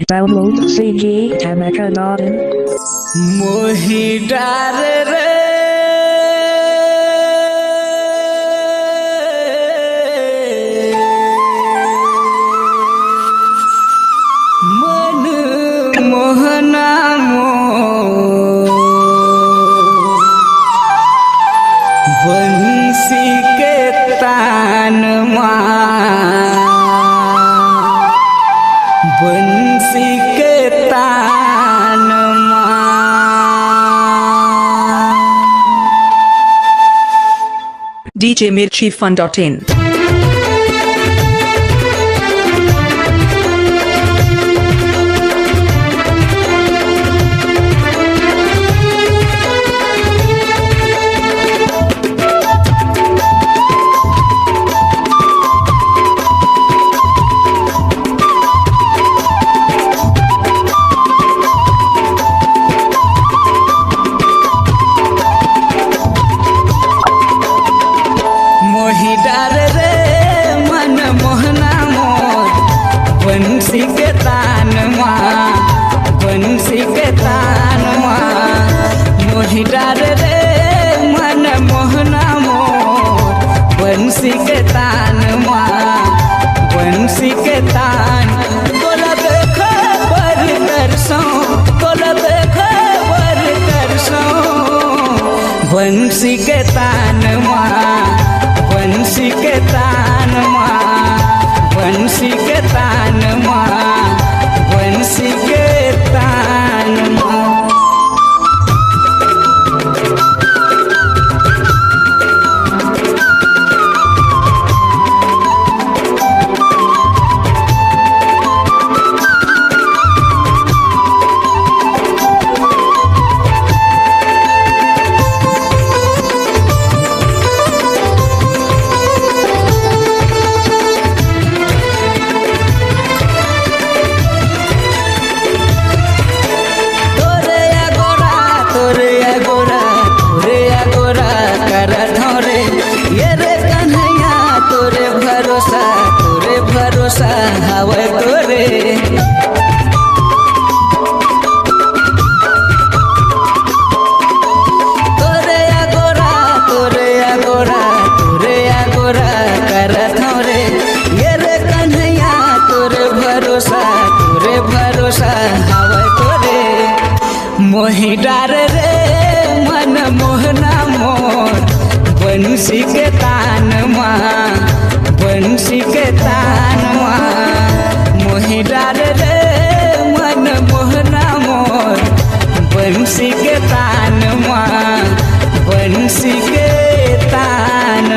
Download CG Tamaka.in. मोही डार रे मन मोहना मो बंसी के तान बंसी के तान DJ Mirchi Fun.in. मोही डार रे मन मोहना मोर बंसी के तान बंसी के तान मोही डार रे मन मोहना मोर बंसी के तान बंसी के तान तोला देख पर करसो तोला देख पर करसो बंसी के तान बंसी के तान बंसी के तान बंसी के तान तोरे भरोसा हवे तोरे तोरे अगोरा तोरे अगोरा तोरे अगोरा करत रे ये रे कन्हैया तोरे भरोसा हवे तोरे मोही डार रे मन मोहना मोर बंसी के तान बंसी के तान मोही डार रे मन मोहना मोर बंसी के तान बंसी के तान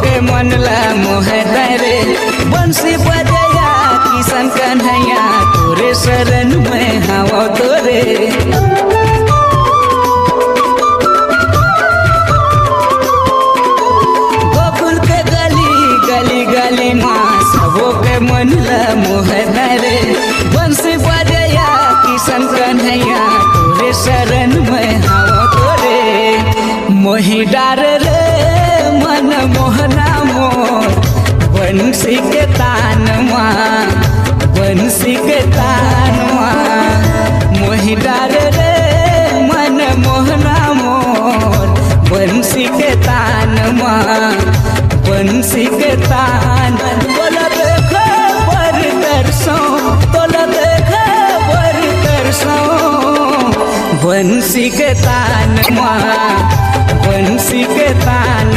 के मनला मोहे रे बंसी बजया किशन कन्हैया तोरे शरण में हवा तोरे गोकुल के गली गली गली माँ सबो के मनला मोहे रे बंसी बजया किशन कन्हैया तोरे शरण में हवा तोरे मोही डार रे मन मोहना मोर बंसी के तान बंसी के तान मोही डार रे मन मोहना मोर बंसी के तान बंसी के तान तोला देख पर करसो तोला देख पर करसो बंसी के तान बंसी के तान